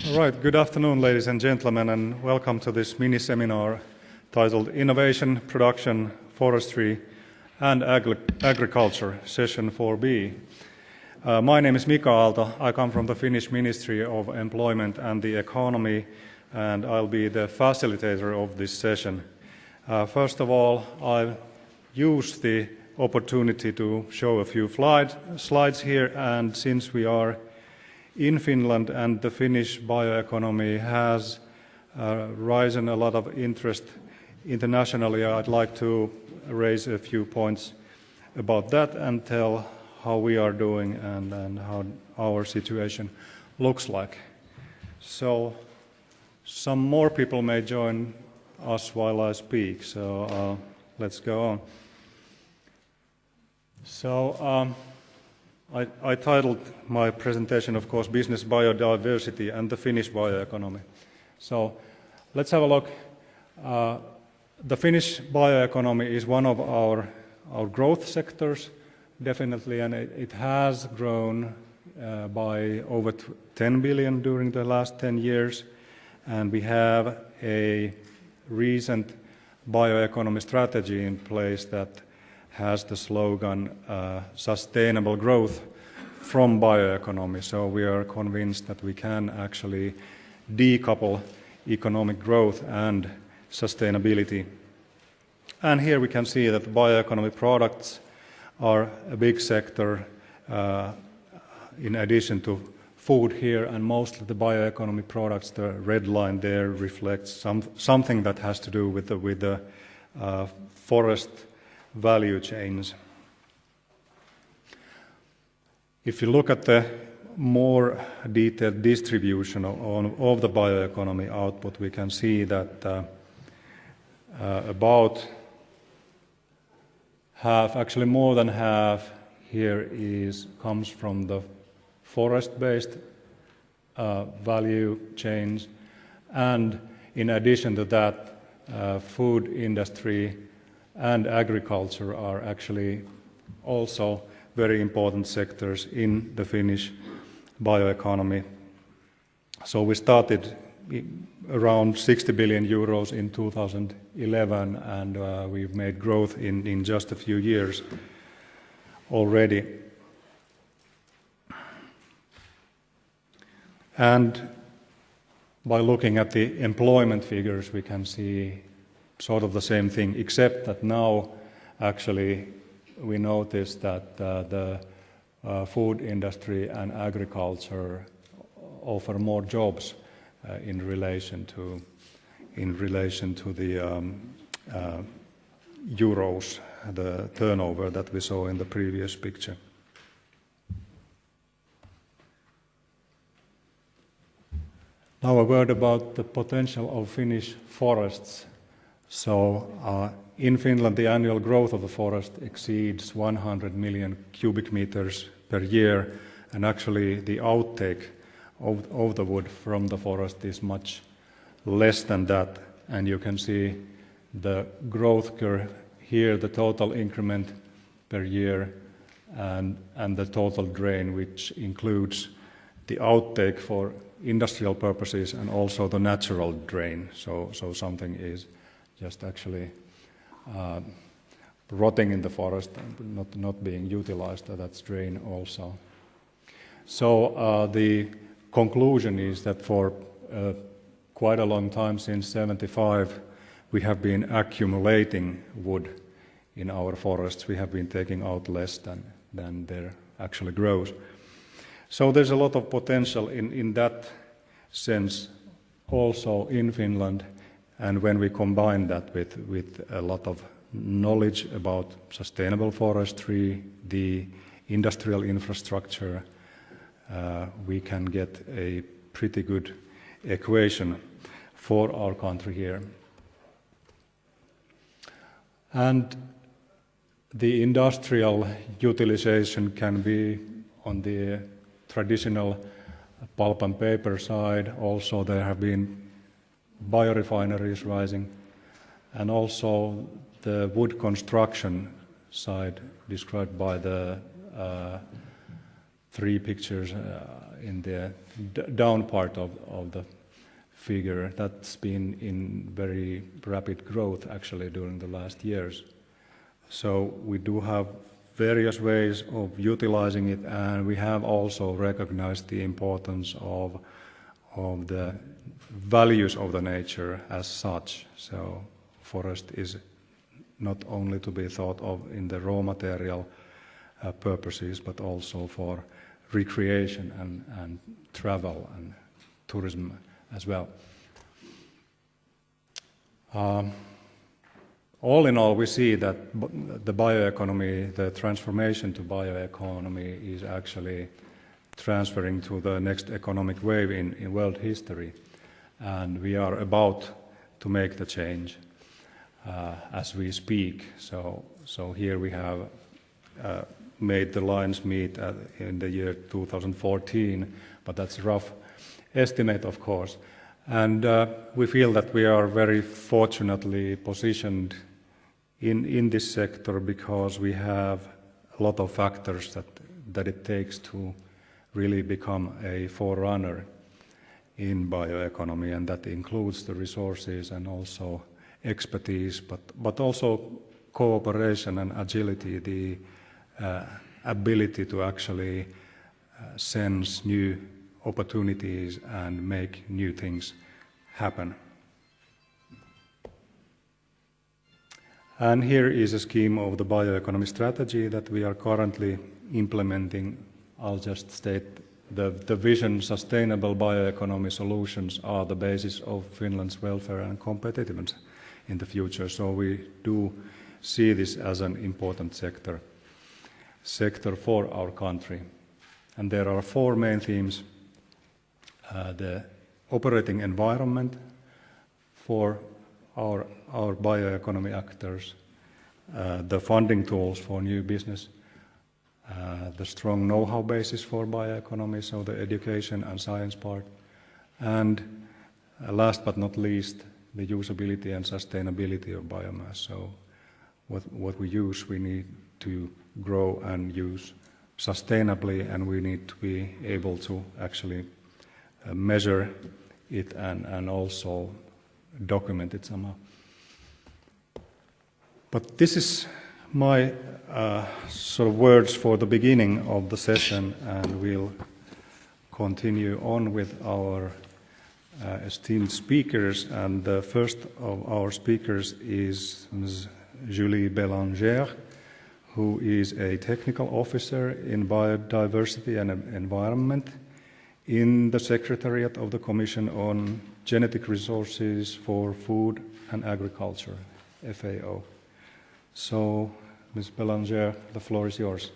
All right, good afternoon, ladies and gentlemen, and welcome to this mini-seminar titled Innovation, Production, Forestry and Agriculture, Session 4B. My name is Mika Aalto. I come from the Finnish Ministry of Employment and the Economy, and I'll be the facilitator of this session. First of all, I'll use the opportunity to show a few slides here, and since we are in Finland and the Finnish bioeconomy has risen a lot of interest internationally, I'd like to raise a few points about that and tell how we are doing and how our situation looks like. So some more people may join us while I speak, so let's go on. So I titled my presentation, of course, Business Biodiversity and the Finnish Bioeconomy. So let's have a look. The Finnish bioeconomy is one of our growth sectors, definitely, and it has grown by over 10 billion during the last 10 years. And we have a recent bioeconomy strategy in place that has the slogan sustainable growth from bioeconomy. So we are convinced that we can actually decouple economic growth and sustainability. And here we can see that bioeconomy products are a big sector in addition to food here, and most of the bioeconomy products, the red line there reflects something that has to do with the forest value chains. If you look at the more detailed distribution of the bioeconomy output, we can see that about half, actually more than half here comes from the forest-based value chains, and in addition to that, food industry and agriculture are actually also very important sectors in the Finnish bioeconomy. So we started around 60 billion euros in 2011, and we've made growth in just a few years already. And by looking at the employment figures, we can see sort of the same thing, except that now actually we notice that the food industry and agriculture offer more jobs in relation to the euros, the turnover that we saw in the previous picture. Now a word about the potential of Finnish forests. So in Finland, the annual growth of the forest exceeds 100 million cubic meters per year, and actually the outtake of the wood from the forest is much less than that. And you can see the growth curve here, the total increment per year, and the total drain, which includes the outtake for industrial purposes and also the natural drain. So something is just actually rotting in the forest and not being utilized, that's drain also. So the conclusion is that for quite a long time, since 1975, we have been accumulating wood in our forests. We have been taking out less than there actually grows. So there's a lot of potential in that sense also in Finland. And when we combine that with a lot of knowledge about sustainable forestry, the industrial infrastructure, we can get a pretty good equation for our country here. And the industrial utilization can be on the traditional pulp and paper side. Also there have been biorefineries rising, and also the wood construction side described by the three pictures in the down part of the figure. That's been in very rapid growth actually during the last years. So we do have various ways of utilizing it, and we have also recognized the importance of the values of the nature as such. So forest is not only to be thought of in the raw material purposes, but also for recreation and travel and tourism as well. All in all, we see that the bioeconomy, the transformation to bioeconomy is actually transferring to the next economic wave in world history. And we are about to make the change as we speak. So here we have made the lines meet in the year 2014, but that's a rough estimate, of course. And we feel that we are very fortunately positioned in this sector because we have a lot of factors that it takes to really become a forerunner in bioeconomy, and that includes the resources and also expertise, but also cooperation and agility, the ability to actually sense new opportunities and make new things happen. And here is a scheme of the bioeconomy strategy that we are currently implementing. I'll just state the vision: sustainable bioeconomy solutions are the basis of Finland's welfare and competitiveness in the future. So we do see this as an important sector for our country. And there are four main themes: the operating environment for our bioeconomy actors, the funding tools for new business, the strong know-how basis for bioeconomy, so the education and science part, and last but not least, the usability and sustainability of biomass. So what we use, we need to grow and use sustainably, and we need to be able to actually measure it and also document it somehow. But this is my sort of words for the beginning of the session, and we'll continue on with our esteemed speakers. And the first of our speakers is Ms. Julie Bélanger, who is a technical officer in biodiversity and environment in the Secretariat of the Commission on Genetic Resources for Food and Agriculture, FAO. So, Ms. Bélanger, the floor is yours.